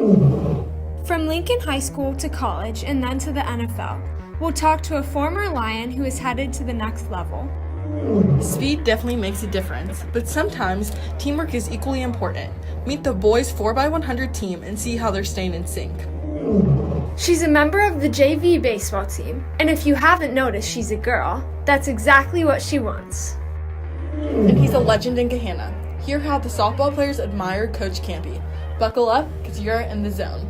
From Lincoln High School to college and then to the NFL, we'll talk to a former Lion who is headed to the next level. Speed definitely makes a difference, but sometimes teamwork is equally important. Meet the boys 4x100 team and see how they're staying in sync. She's a member of the JV baseball team, and if you haven't noticed she's a girl, that's exactly what she wants. And he's a legend in Gahanna. Hear how the softball players admire Coach Campy. Buckle up, because you're in the zone.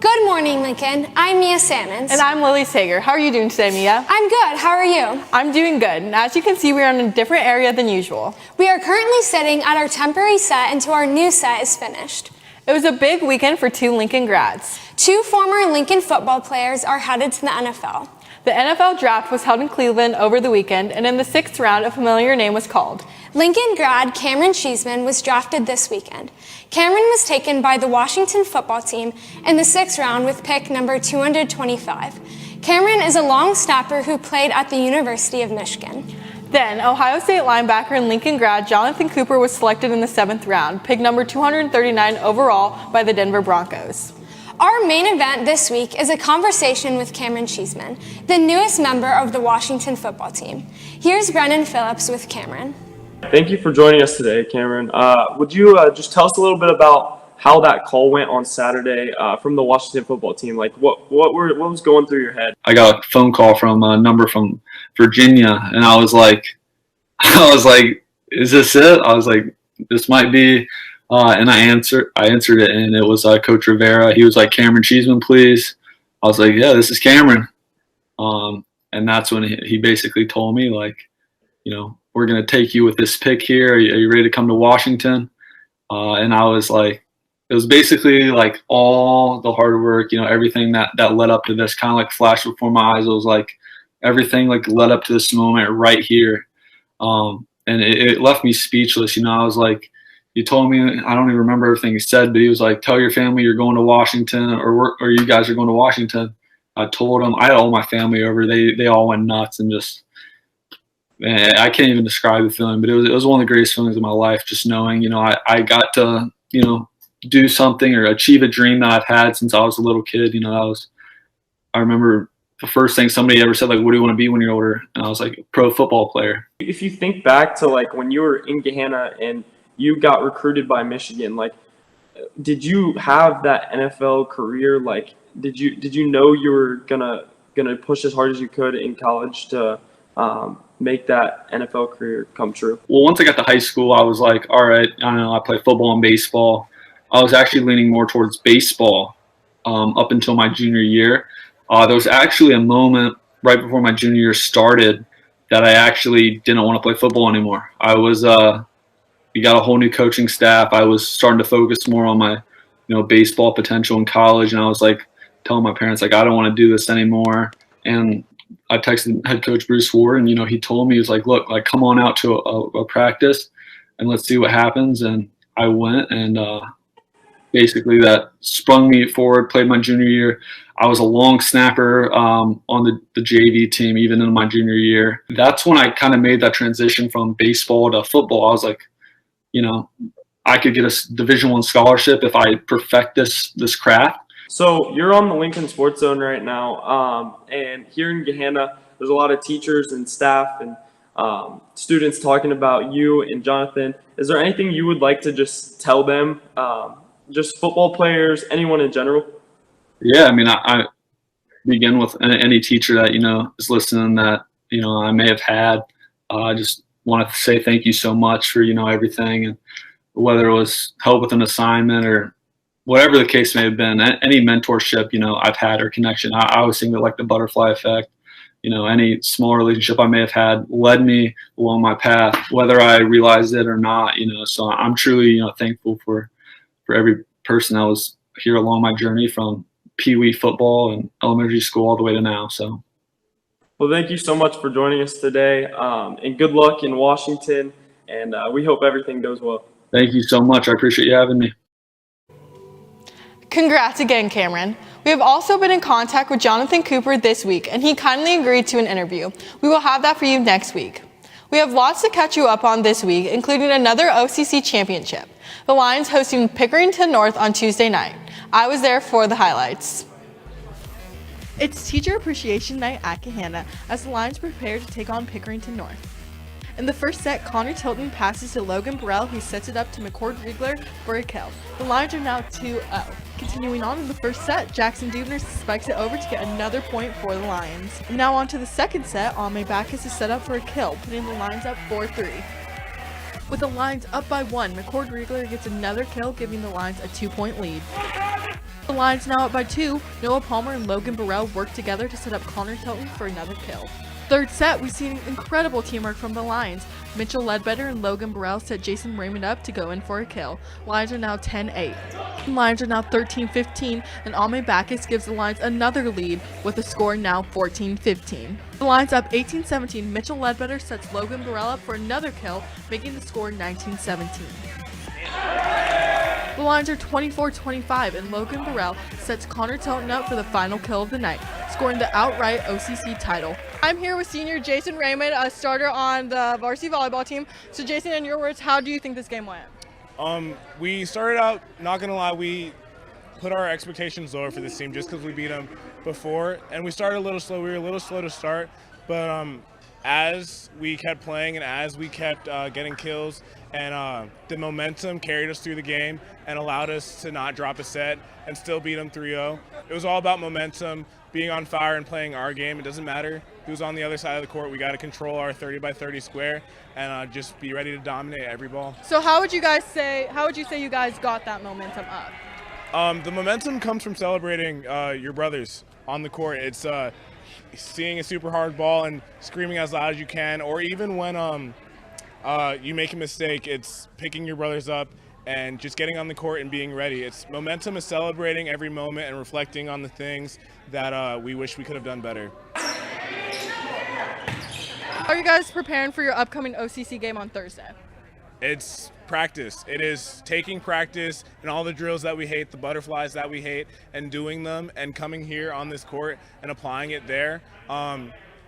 Good morning, Lincoln. I'm Mia Sammons. And I'm Lily Sager. How are you doing today, Mia? I'm good. How are you? I'm doing good. And as you can see, we're in a different area than usual. We are currently sitting at our temporary set until our new set is finished. It was a big weekend for 2 Lincoln grads. 2 former Lincoln football players are headed to the NFL. The NFL draft was held in Cleveland over the weekend, and in the 6th round, a familiar name was called. Lincoln grad Cameron Cheeseman was drafted this weekend. Cameron was taken by the Washington football team in the 6th round with pick number 225. Cameron is a long snapper who played at the University of Michigan. Then, Ohio State linebacker and Lincoln grad Jonathan Cooper was selected in the 7th round, pick number 239 overall by the Denver Broncos. Our main event this week is a conversation with Cameron Cheeseman, the newest member of the Washington football team. Here's Brennan Phillips with Cameron. Thank you for joining us today, Cameron. Would you just tell us a little bit about how that call went on Saturday from the Washington football team? Like, what was going through your head? I got a phone call from a number from Virginia, and I was like, is this it? I was like, this might be. And I answered it, and it was Coach Rivera. He was like, Cameron Cheeseman, please. I was like, yeah, this is Cameron. And that's when he basically told me, like, you know, we're going to take you with this pick here. Are you ready to come to Washington? And I was like, it was basically like all the hard work, you know, everything that led up to this kind of like flashed before my eyes. It was like everything like led up to this moment right here. And it left me speechless. You know, I was like, he told me, I don't even remember everything he said, but he was like, tell your family you're going to Washington or you guys are going to Washington. I told him, I had all my family over. They all went nuts and just, man, I can't even describe the feeling, but it was one of the greatest feelings of my life, just knowing, you know, I got to, you know, do something or achieve a dream that I've had since I was a little kid. You know, I remember the first thing somebody ever said, like, what do you want to be when you're older? And I was like, a pro football player. If you think back to like when you were in Gahanna and you got recruited by Michigan, like, did you have that NFL career? Like, did you know you were gonna push as hard as you could in college to make that NFL career come true? Well, once I got to high school, I was like, all right, I don't know, I play football and baseball. I was actually leaning more towards baseball up until my junior year. There was actually a moment right before my junior year started that I actually didn't want to play football anymore. I was we got a whole new coaching staff. I was starting to focus more on my, you know, baseball potential in college, and I was like telling my parents, like, I don't want to do this anymore. And I texted head coach Bruce Ward, and, you know, he told me, he was like, look, like, come on out to a practice and let's see what happens. And I went, and basically that sprung me forward, played my junior year. I was a long snapper on the JV team, even in my junior year. That's when I kind of made that transition from baseball to football. I was like, you know, I could get a Division I scholarship if I perfect this craft. So you're on the Lincoln Sports Zone right now, and here in Gahanna, there's a lot of teachers and staff and students talking about you and Jonathan. Is there anything you would like to just tell them, just football players, anyone in general? Yeah, I mean, I begin with any teacher that, you know, is listening that, you know, I may have had, just want to say thank you so much for, everything. And whether it was help with an assignment or whatever the case may have been, any mentorship, I've had or connection, I always think of like the butterfly effect. Any small relationship I may have had led me along my path, whether I realized it or not, so I'm truly, thankful for every person that was here along my journey from Pee Wee football and elementary school all the way to now. So. Well, thank you so much for joining us today, and good luck in Washington, and we hope everything goes well. Thank you so much. I appreciate you having me. Congrats again, Cameron. We have also been in contact with Jonathan Cooper this week, and he kindly agreed to an interview. We will have that for you next week. We have lots to catch you up on this week, including another OCC championship. The Lions hosting Pickerington North on Tuesday night. I was there for the highlights. It's Teacher Appreciation Night at Gahanna as the Lions prepare to take on Pickerington North. In the first set, Connor Tilton passes to Logan Burrell, who sets it up to McCord Riegler for a kill. The Lions are now 2-0. Continuing on in the first set, Jackson Dubner spikes it over to get another point for the Lions. Now on to the second set, Ame Backus is set up for a kill, putting the Lions up 4-3. With the Lions up by 1, McCord Riegler gets another kill, giving the Lions a 2-point lead. The Lions now up by 2, Noah Palmer and Logan Burrell work together to set up Connor Tilton for another kill. Third set, we see incredible teamwork from the Lions. Mitchell Ledbetter and Logan Burrell set Jason Raymond up to go in for a kill. Lions are now 10-8. The Lions are now 13-15, and Ame Backus gives the Lions another lead with the score now 14-15. The Lions up 18-17. Mitchell Ledbetter sets Logan Burrell up for another kill, making the score 19-17. The Lions are 24-25, and Logan Burrell sets Connor Tilton up for the final kill of the night, scoring the outright OCC title. I'm here with senior Jason Raymond, a starter on the varsity volleyball team. So Jason, in your words, how do you think this game went? We started out, not going to lie, we put our expectations lower for this team just because we beat them before. And we started a little slow. We were a little slow to start. But as we kept playing and as we kept getting kills, and the momentum carried us through the game and allowed us to not drop a set and still beat them 3-0. It was all about momentum, being on fire and playing our game. It doesn't matter who's on the other side of the court. We got to control our 30-by-30 square and just be ready to dominate every ball. So how would you say you guys got that momentum up? The momentum comes from celebrating your brothers on the court. It's seeing a super hard ball and screaming as loud as you can, or even when you make a mistake, it's picking your brothers up and just getting on the court and being ready. It's momentum is celebrating every moment and reflecting on the things that we wish we could have done better. How are you guys preparing for your upcoming OCC game on Thursday? It's practice. It is taking practice and all the drills that we hate, the butterflies that we hate, and doing them and coming here on this court and applying it there.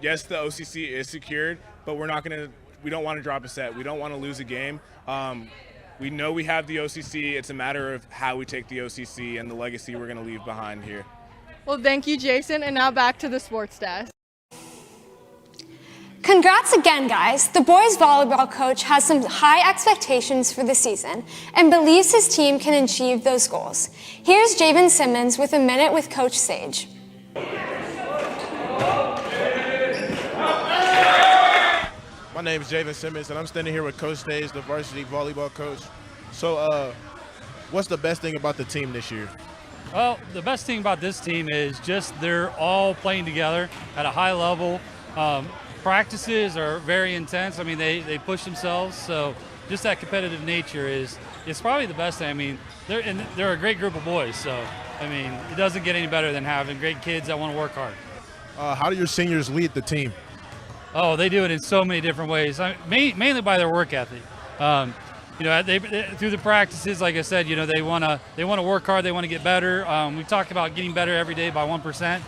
Yes, the OCC is secured, but we don't want to drop a set. We don't want to lose a game. We know we have the OCC. It's a matter of how we take the OCC and the legacy we're going to leave behind here. Well, thank you, Jason. And now back to the sports desk. Congrats again, guys. The boys volleyball coach has some high expectations for the season and believes his team can achieve those goals. Here's Javen Simmons with a minute with Coach Sage. My name is Javen Simmons, and I'm standing here with Coach Sage, the varsity volleyball coach. So what's the best thing about the team this year? Well, the best thing about this team is just they're all playing together at a high level. Practices are very intense. I mean, they push themselves, so just that competitive nature it's probably the best thing. I mean, they're a great group of boys, so I mean, it doesn't get any better than having great kids that want to work hard. How do your seniors lead the team? Oh, they do it in so many different ways. Mainly by their work ethic. They through the practices, like I said, they want to work hard. They want to get better. We talk about getting better every day by 1%.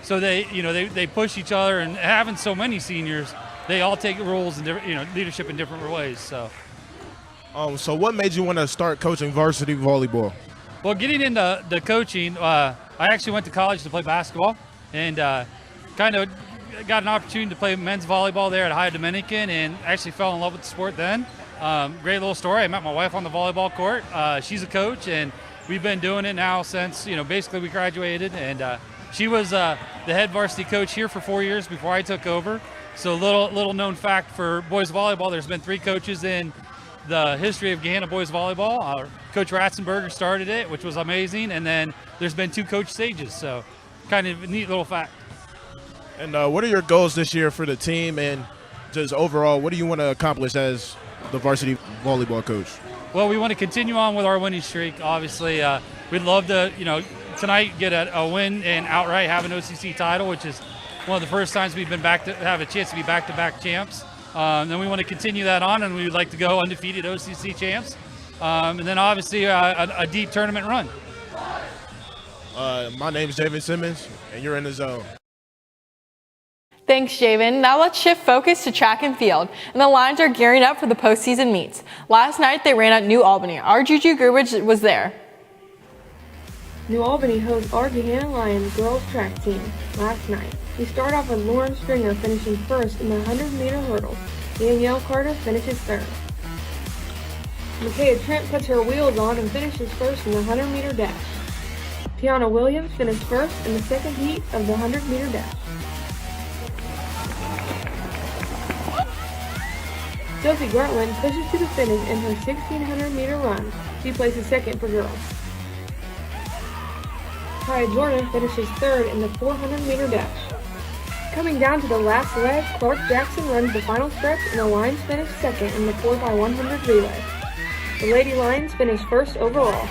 So they push each other, and having so many seniors, they all take roles and leadership in different ways. So. So what made you want to start coaching varsity volleyball? Well, getting into the coaching, I actually went to college to play basketball, and kind of got an opportunity to play men's volleyball there at Ohio Dominican, and actually fell in love with the sport then. Great little story. I met my wife on the volleyball court. She's a coach, and we've been doing it now since basically we graduated. And she was the head varsity coach here for 4 years before I took over. So little known fact for boys volleyball, there's been 3 coaches in the history of Gahanna boys volleyball. Coach Ratzenberger started it, which was amazing, and then there's been 2 coach stages, so kind of a neat little fact. And what are your goals this year for the team, and just overall, what do you want to accomplish as the varsity volleyball coach? Well, we want to continue on with our winning streak. Obviously, we'd love to, tonight get a win and outright have an OCC title, which is one of the first times we've been back to have a chance to be back-to-back champs. Then we want to continue that on, and we would like to go undefeated OCC champs. And then obviously a deep tournament run. My name is Javen Simmons, and you're in the zone. Thanks, Javen. Now let's shift focus to track and field. And the Lions are gearing up for the postseason meets. Last night they ran at New Albany. Our Juju Grubich was there. New Albany hosts our Gahanna Lions girls track team last night. We start off with Lauren Stringer finishing first in the 100-meter hurdles. Danielle Carter finishes third. Micaiah Trent puts her wheels on and finishes first in the 100-meter dash. Tiana Williams finished first in the second heat of the 100-meter dash. Sophie Gartland pushes to the finish in her 1,600-meter run. She places second for girls. Kaya Jordan finishes third in the 400-meter dash. Coming down to the last leg, Clark Jackson runs the final stretch and the Lions finish second in the 4x100 relay. The Lady Lions finish first overall.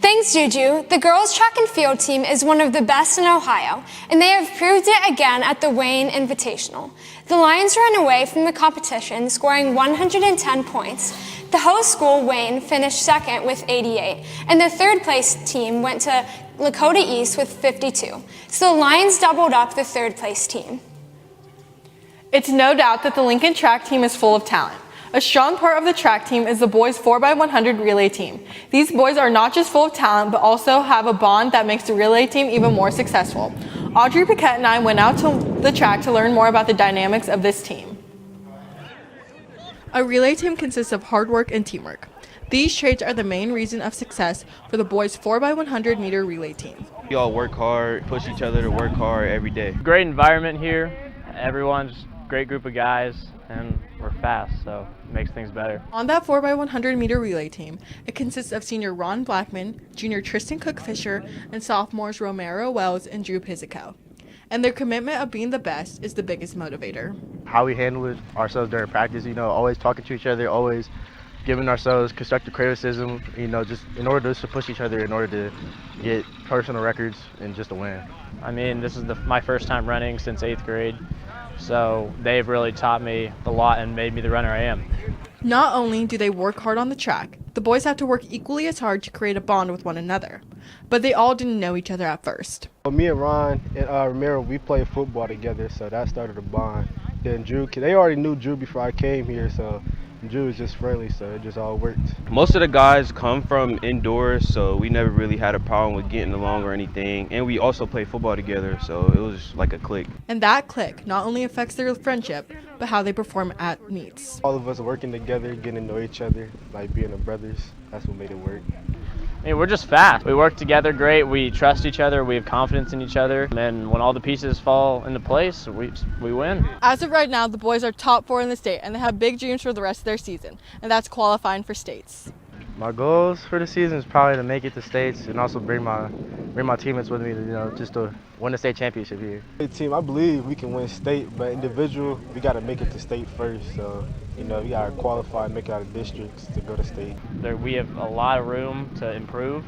Thanks, Juju. The girls' track and field team is one of the best in Ohio, and they have proved it again at the Wayne Invitational. The Lions ran away from the competition, scoring 110 points. The host school, Wayne, finished second with 88, and the third-place team went to Lakota East with 52. So the Lions doubled up the third-place team. It's no doubt that the Lincoln track team is full of talent. A strong part of the track team is the boys 4x100 relay team. These boys are not just full of talent, but also have a bond that makes the relay team even more successful. Audrey Paquette and I went out to the track to learn more about the dynamics of this team. A relay team consists of hard work and teamwork. These traits are the main reason of success for the boys 4x100 meter relay team. We all work hard, push each other to work hard every day. Great environment here. Everyone's a great group of guys, and we're fast, so it makes things better. On that 4x100 meter relay team, it consists of senior Ron Blackman, junior Tristan Cook-Fisher, and sophomores Romero Wells and Drew Pizzico. And their commitment of being the best is the biggest motivator. How we handle ourselves during practice, always talking to each other, always giving ourselves constructive criticism, just in order to push each other, in order to get personal records and just to win. I mean, this is my first time running since 8th grade, so they've really taught me a lot and made me the runner I am. Not only do they work hard on the track, the boys have to work equally as hard to create a bond with one another. But they all didn't know each other at first. Me and Ron and Romero, we played football together, so that started a bond. Then Drew, they already knew Drew before I came here, so Drew was just friendly, so it just all worked. Most of the guys come from indoors, so we never really had a problem with getting along or anything. And we also play football together, so it was like a clique. And that clique not only affects their friendship, but how they perform at meets. All of us working together, getting to know each other, like being the brothers, that's what made it work. I mean, we're just fast. We work together great. We trust each other. We have confidence in each other. And when all the pieces fall into place, we win. As of right now, the boys are top 4 in the state, and they have big dreams for the rest of their season, and that's qualifying for states. My goals for the season is probably to make it to states and also bring my teammates with me to just to win the state championship here. The team, I believe we can win state, but individual, we got to make it to state first. So, we got to qualify and make it out of districts to go to state. We have a lot of room to improve,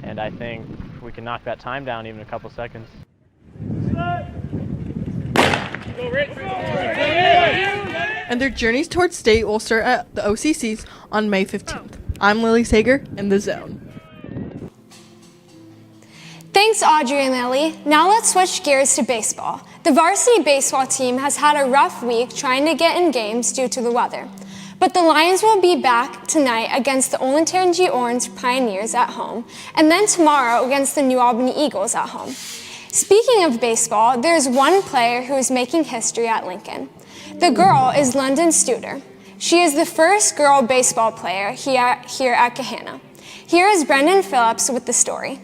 and I think we can knock that time down even a couple seconds. And their journeys towards state will start at the OCCs on May 15th. I'm Lily Sager in The Zone. Thanks, Audrey and Lily. Now let's switch gears to baseball. The varsity baseball team has had a rough week trying to get in games due to the weather. But the Lions will be back tonight against the Olentangy Orange Pioneers at home, and then tomorrow against the New Albany Eagles at home. Speaking of baseball, there's one player who is making history at Lincoln. The girl is London Studer. She is the first girl baseball player here at Gahanna. Here is Brendan Phillips with the story.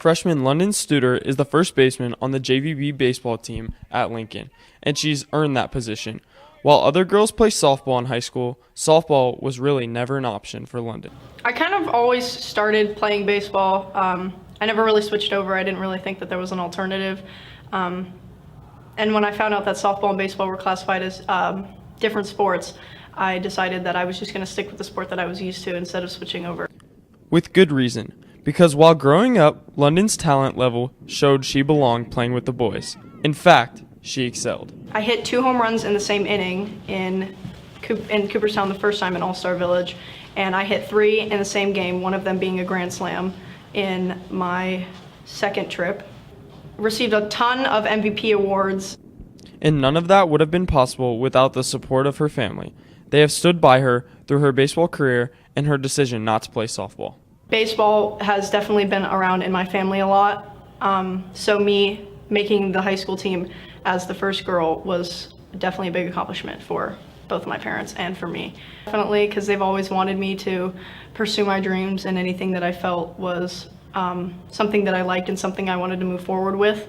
Freshman London Studer is the first baseman on the JVB baseball team at Lincoln, and she's earned that position. While other girls play softball in high school, softball was really never an option for London. I kind of always started playing baseball. I never really switched over. I didn't really think that there was an alternative. And when I found out that softball and baseball were classified as different sports, I decided that I was just going to stick with the sport that I was used to instead of switching over. With good reason, because while growing up, London's talent level showed she belonged playing with the boys. In fact, she excelled. I hit 2 home runs in the same inning in Cooperstown the first time in All-Star Village, and I hit 3 in the same game, one of them being a grand slam in my second trip. Received a ton of MVP awards. And none of that would have been possible without the support of her family. They have stood by her through her baseball career and her decision not to play softball. Baseball has definitely been around in my family a lot, so me making the high school team as the first girl was definitely a big accomplishment for both my parents and for me. Definitely, because they've always wanted me to pursue my dreams and anything that I felt was something that I liked and something I wanted to move forward with.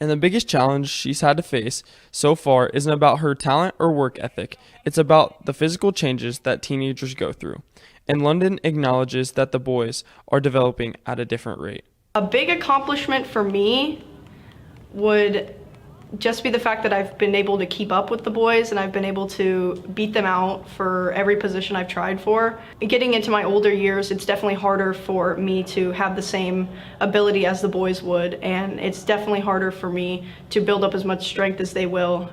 And the biggest challenge she's had to face so far isn't about her talent or work ethic. It's about the physical changes that teenagers go through. And London acknowledges that the boys are developing at a different rate. A big accomplishment for me would just be the fact that I've been able to keep up with the boys and I've been able to beat them out for every position I've tried for. Getting into my older years, it's definitely harder for me to have the same ability as the boys would, and it's definitely harder for me to build up as much strength as they will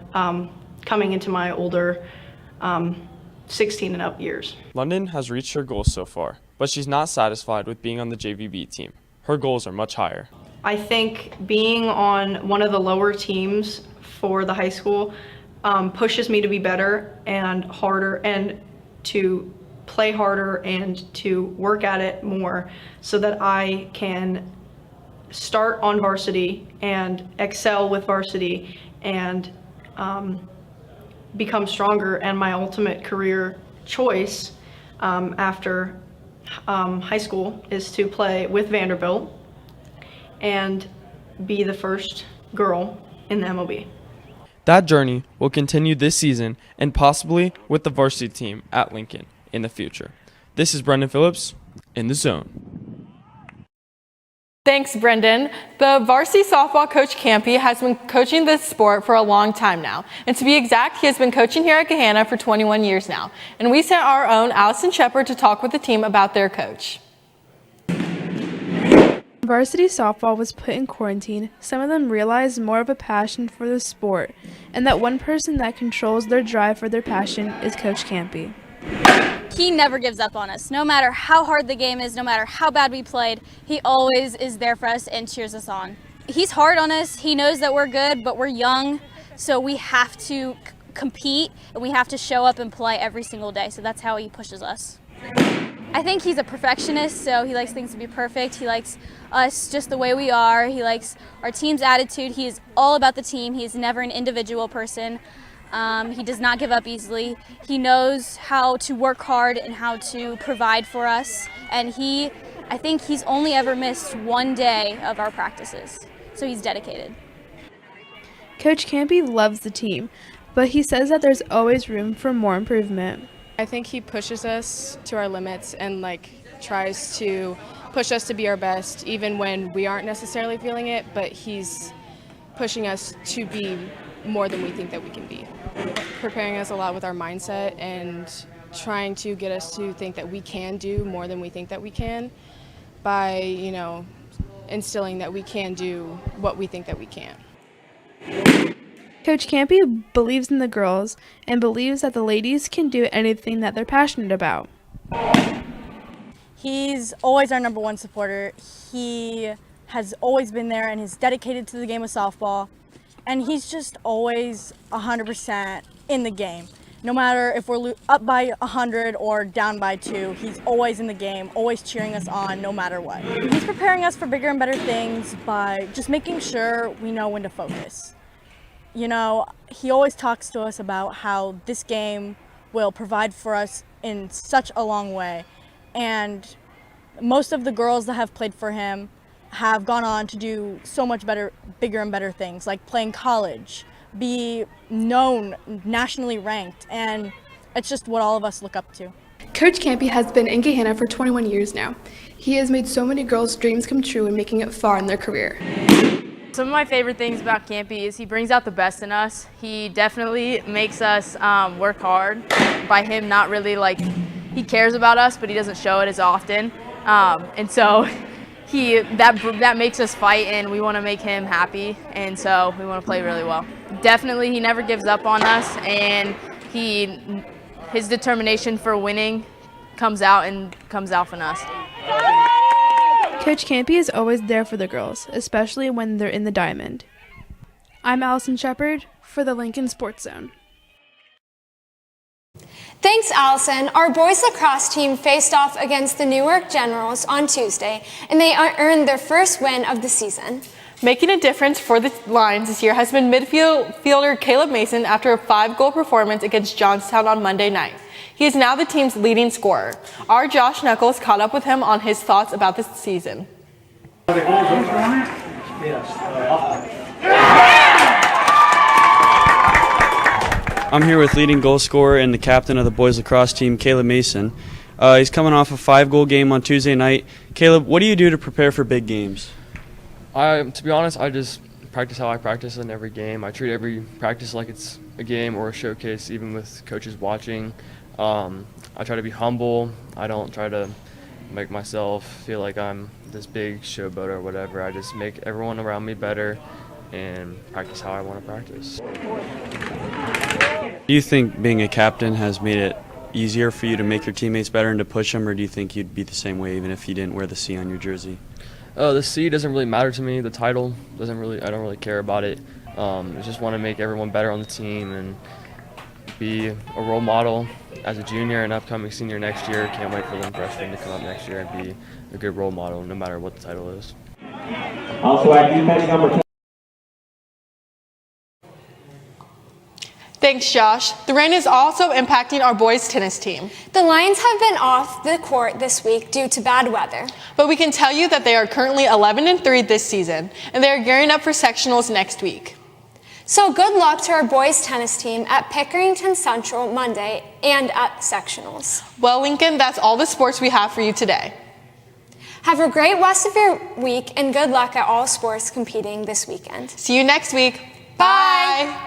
coming into my older 16 and up years. London has reached her goals so far, but she's not satisfied with being on the JVB team. Her goals are much higher. I think being on one of the lower teams for the high school pushes me to be better and harder and to play harder and to work at it more so that I can start on varsity and excel with varsity and become stronger. And my ultimate career choice after high school is to play with Vanderbilt and be the first girl in the MLB. That journey will continue this season and possibly with the varsity team at Lincoln in the future. This is Brendan Phillips in The Zone. Thanks, Brendan. The varsity softball coach Campy has been coaching this sport for a long time now. And to be exact, he has been coaching here at Gahanna for 21 years now. And we sent our own Allison Shepard to talk with the team about their coach. Varsity softball was put in quarantine. Some of them realized more of a passion for the sport, and that one person that controls their drive for their passion is Coach Campy. He never gives up on us. No matter how hard the game is, no matter how bad we played, he always is there for us and cheers us on. He's hard on us. He knows that we're good, but we're young, so we have to compete and we have to show up and play every single day. So that's how he pushes us. I think he's a perfectionist, so he likes things to be perfect. He likes us just the way we are. He likes our team's attitude. He is all about the team. He is never an individual person. He does not give up easily. He knows how to work hard and how to provide for us. And I think he's only ever missed one day of our practices. So he's dedicated. Coach Campy loves the team, but he says that there's always room for more improvement. I think he pushes us to our limits and tries to push us to be our best even when we aren't necessarily feeling it, but he's pushing us to be more than we think that we can be. Preparing us a lot with our mindset and trying to get us to think that we can do more than we think that we can by, instilling that we can do what we think that we can't. Coach Campy believes in the girls and believes that the ladies can do anything that they're passionate about. He's always our number one supporter. He has always been there and is dedicated to the game of softball. And he's just always 100% in the game. No matter if we're up by 100 or down by 2, he's always in the game, always cheering us on no matter what. He's preparing us for bigger and better things by just making sure we know when to focus. He always talks to us about how this game will provide for us in such a long way. And most of the girls that have played for him have gone on to do so much better, bigger and better things, like play in college, be known, nationally ranked, and it's just what all of us look up to. Coach Campy has been in Gahanna for 21 years now. He has made so many girls' dreams come true and making it far in their career. Some of my favorite things about Campy is he brings out the best in us. He definitely makes us work hard. By him not really he cares about us, but he doesn't show it as often. And so that makes us fight, and we want to make him happy, and so we want to play really well. Definitely he never gives up on us, and his determination for winning comes out from us. Coach Campy is always there for the girls, especially when they're in the diamond. I'm Allison Shepard for the Lincoln Sports Zone. Thanks, Allison. Our boys lacrosse team faced off against the Newark Generals on Tuesday, and they earned their first win of the season. Making a difference for the Lions this year has been midfielder Caleb Mason after a 5-goal performance against Johnstown on Monday night. He is now the team's leading scorer. Our Josh Knuckles caught up with him on his thoughts about this season. I'm here with leading goal scorer and the captain of the boys lacrosse team, Caleb Mason. He's coming off a 5-goal game on Tuesday night. Caleb, what do you do to prepare for big games? To be honest, I just practice how I practice in every game. I treat every practice like it's a game or a showcase, even with coaches watching. I try to be humble. I don't try to make myself feel like I'm this big showboat or whatever. I just make everyone around me better and practice how I want to practice. Do you think being a captain has made it easier for you to make your teammates better and to push them, or do you think you'd be the same way even if you didn't wear the C on your jersey? The C doesn't really matter to me. The title I don't really care about it. I just want to make everyone better on the team and be a role model as a junior and upcoming senior next year. Can't wait for them freshmen to come up next year and be a good role model no matter what the title is. Also at defense number 10. Thanks, Josh. The rain is also impacting our boys tennis team. The Lions have been off the court this week due to bad weather. But we can tell you that they are currently 11-3 this season, and they are gearing up for sectionals next week. So good luck to our boys tennis team at Pickerington Central Monday and at sectionals. Well, Lincoln, that's all the sports we have for you today. Have a great rest of your week and good luck at all sports competing this weekend. See you next week. Bye.